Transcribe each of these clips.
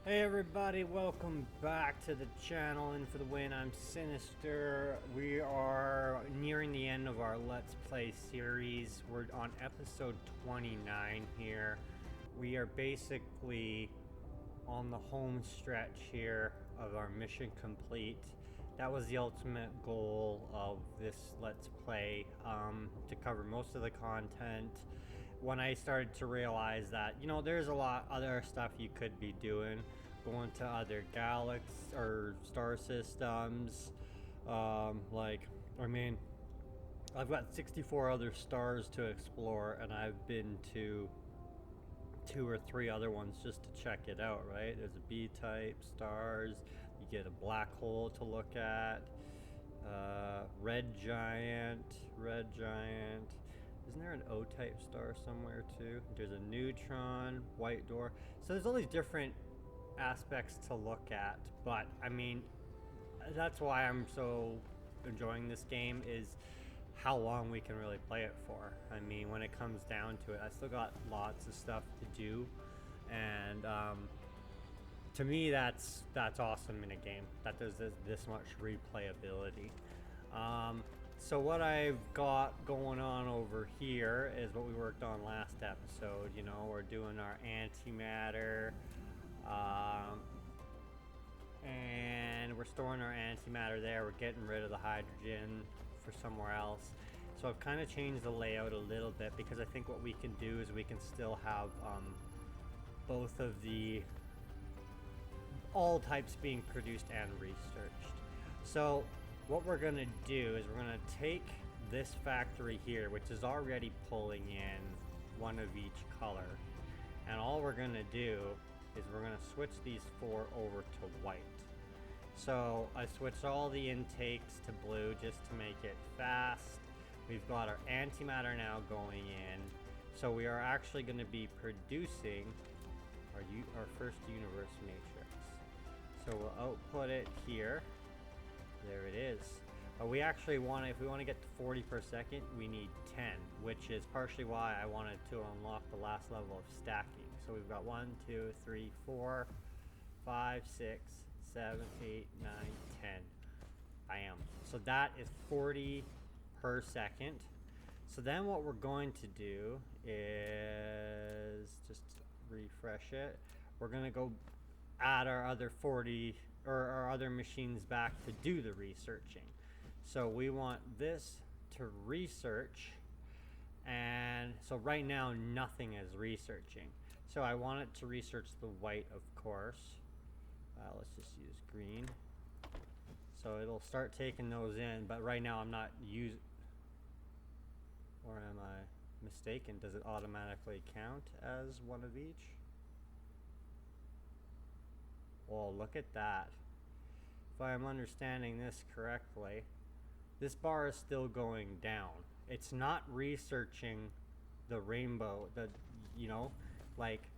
Hey everybody, welcome back to the channel. And for the win, I'm Sinister. We are nearing the end of our Let's Play series. We're on episode 29 here. We are basically on the home stretch here of our mission complete. That was the ultimate goal of this Let's Play, to cover most of the content. When I started to realize that, there's a lot other stuff you could be doing, going to other galaxies or star systems. I've got 64 other stars to explore, and I've been to two or three other ones just to check it out, right? There's a B-type stars, you get a black hole to look at, red giant. Isn't there an O-type star somewhere too? There's a neutron, white dwarf. So there's all these different aspects to look at, but I mean, that's why I'm so enjoying this game, is how long we can really play it for. I mean, when it comes down to it, I still got lots of stuff to do, and to me, that's awesome in a game that there's this much replayability. So what I've got going on over here is what we worked on last episode. We're doing our antimatter, and we're storing our antimatter there. We're getting rid of the hydrogen for somewhere else. So I've kind of changed the layout a little bit, because I think what we can do is we can still have both of all types being produced and researched. So what we're going to do is we're going to take this factory here, which is already pulling in one of each color, and all we're going to do is we're going to switch these four over to white. So I switched all the intakes to blue just to make it fast. We've got our antimatter now going in, so we are actually going to be producing our first universe matrix. So we'll output it here. There it is. But we actually if we want to get to 40 per second, we need 10, which is partially why I wanted to unlock the last level of stacking. So we've got 1, 2, 3, 4, 5, 6, 7, 8, 9, 10. Bam. So that is 40 per second. So then what we're going to do is just refresh it. We're going to go add our other 40 or our other machines back to do the researching. So we want this to research, and so right now nothing is researching. So I want it to research the white, of course. Let's just use green. So it'll start taking those in, but right now I'm not using, or am I mistaken? Does it automatically count as one of each? Well, look at that. If I'm understanding this correctly, this bar is still going down. It's not researching the rainbow, like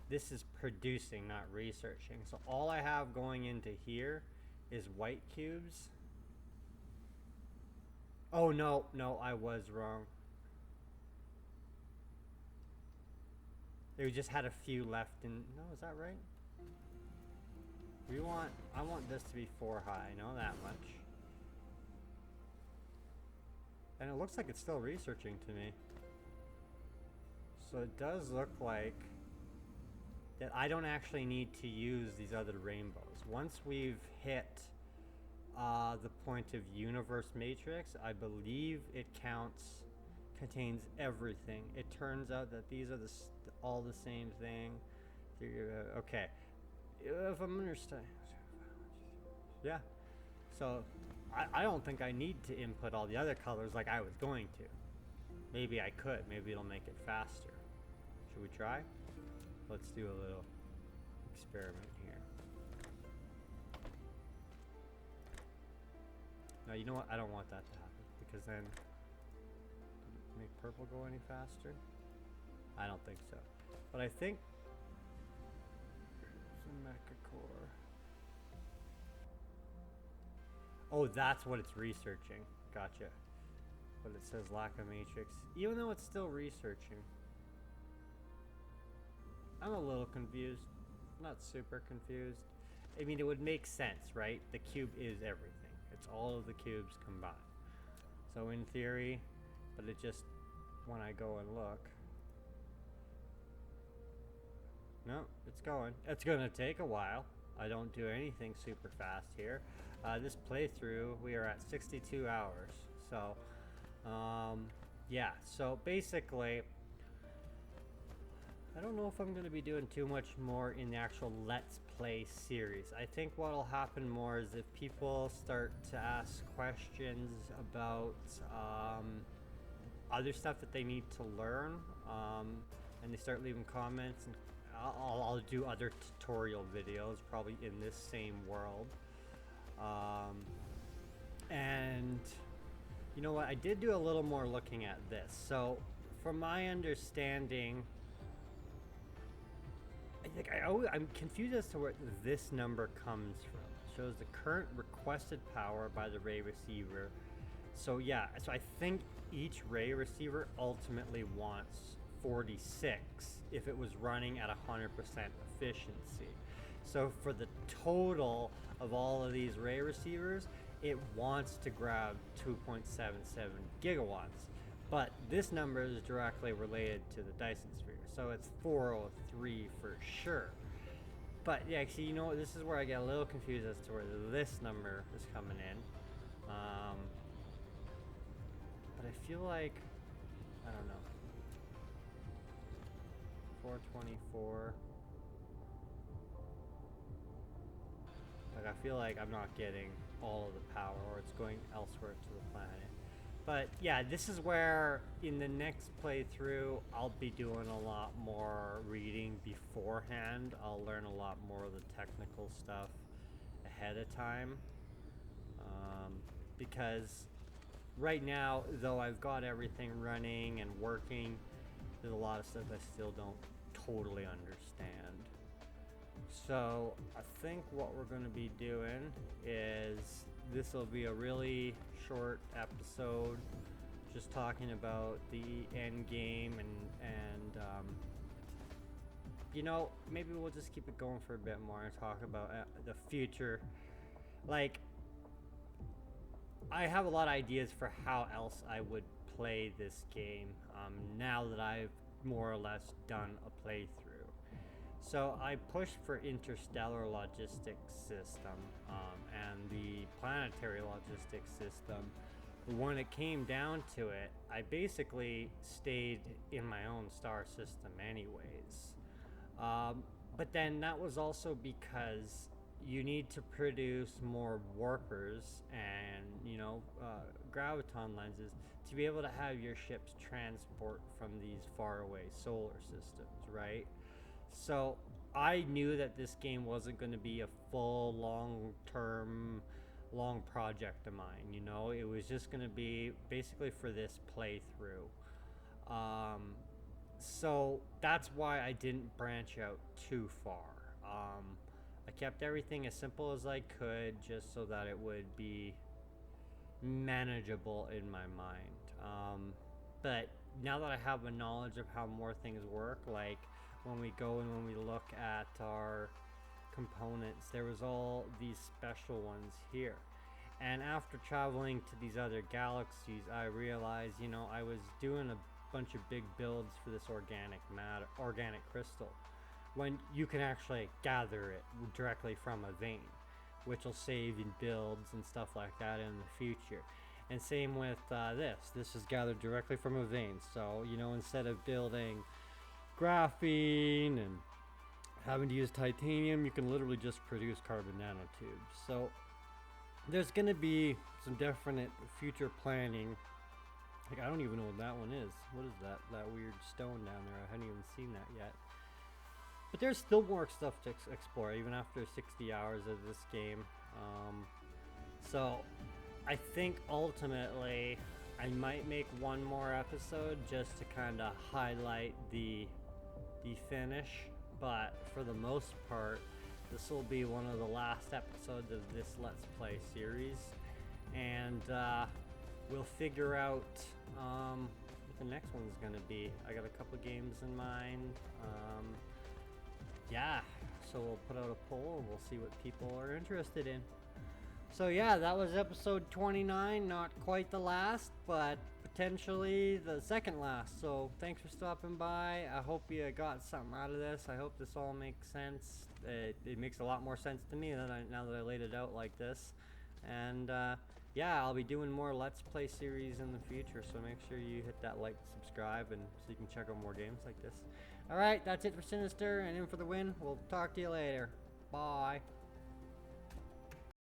this is producing, not researching. So all I have going into here is white cubes. Oh no, I was wrong. They just had a few left in, no, is that right? I want this to be 4 high, I know that much. And it looks like it's still researching to me. So it does look like that I don't actually need to use these other rainbows. Once we've hit the point of universe matrix, I believe it contains everything. It turns out that these are all the same thing. Okay. If I'm understanding, yeah. So I don't think I need to input all the other colors like I was going to. Maybe I could. Maybe it'll make it faster. Should we try? Let's do a little experiment here. Now, you know what? I don't want that to happen, because then make purple go any faster? I don't think so. But I think the mecha core. Oh, that's what it's researching. Gotcha. But it says lack of matrix, even though it's still researching. I'm a little confused. not super confused. I mean, it would make sense, right? The cube is everything. It's all of the cubes combined. So in theory, but it just, when I go and look, no, it's going. It's gonna take a while. I don't do anything super fast here. This playthrough, we are at 62 hours. So, yeah, so basically, I don't know if I'm going to be doing too much more in the actual Let's Play series. I think what'll happen more is if people start to ask questions about other stuff that they need to learn, and they start leaving comments, and I'll do other tutorial videos, probably in this same world. And you know what? I did do a little more looking at this. So, from my understanding, I'm confused as to where this number comes from. It shows the current requested power by the ray receiver. So yeah, so I think each ray receiver ultimately wants 46 if it was running at 100% efficiency. So for the total of all of these ray receivers, it wants to grab 2.77 gigawatts. But this number is directly related to the Dyson sphere, so it's 403 for sure. But yeah, see, you know what? This is where I get a little confused as to where this number is coming in. But I feel like, I don't know, 424. Like, I feel like I'm not getting all of the power, or it's going elsewhere to the planet. But yeah, this is where in the next playthrough I'll be doing a lot more reading beforehand. I'll learn a lot more of the technical stuff ahead of time, because right now, though I've got everything running and working, there's a lot of stuff I still don't totally understand. So I think what we're going to be doing is, this will be a really short episode, just talking about the end game, and you know, maybe we'll just keep it going for a bit more and talk about the future. Like, I have a lot of ideas for how else I would play this game, now that I've more or less done a playthrough. So I pushed for interstellar logistics system, and the planetary logistics system. When it came down to it, I basically stayed in my own star system anyways. But then that was also because you need to produce more warpers and, you know, graviton lenses to be able to have your ships transport from these faraway solar systems, right? So I knew that this game wasn't going to be a full long project of mine, you know. It was just going to be basically for this playthrough. So that's why I didn't branch out too far. I kept everything as simple as I could, just so that it would be manageable in my mind. But now that I have a knowledge of how more things work, like when we go and when we look at our components, there was all these special ones here. And after traveling to these other galaxies, I realized, you know, I was doing a bunch of big builds for this organic crystal, when you can actually gather it directly from a vein, which will save in builds and stuff like that in the future. And same with this is gathered directly from a vein. So, you know, instead of building graphene and having to use titanium, you can literally just produce carbon nanotubes. So there's going to be some definite future planning. Like, I don't even know what that one is. What is that weird stone down there? I haven't even seen that yet. But there's still more stuff to explore, even after 60 hours of this game. So I think ultimately I might make one more episode just to kind of highlight the finish. But for the most part, this will be one of the last episodes of this Let's Play series. And we'll figure out what the next one's going to be. I got a couple games in mind. Yeah, So we'll put out a poll and we'll see what people are interested in. So yeah, that was episode 29. Not quite the last, but potentially the second last. So thanks for stopping by. I hope you got something out of this. I hope this all makes sense. It makes a lot more sense to me now that I laid it out like this. And yeah, I'll be doing more Let's Play series in the future. So make sure you hit that like, subscribe, and so you can check out more games like this. Alright, that's it for Sinister and In for the Win. We'll talk to you later. Bye.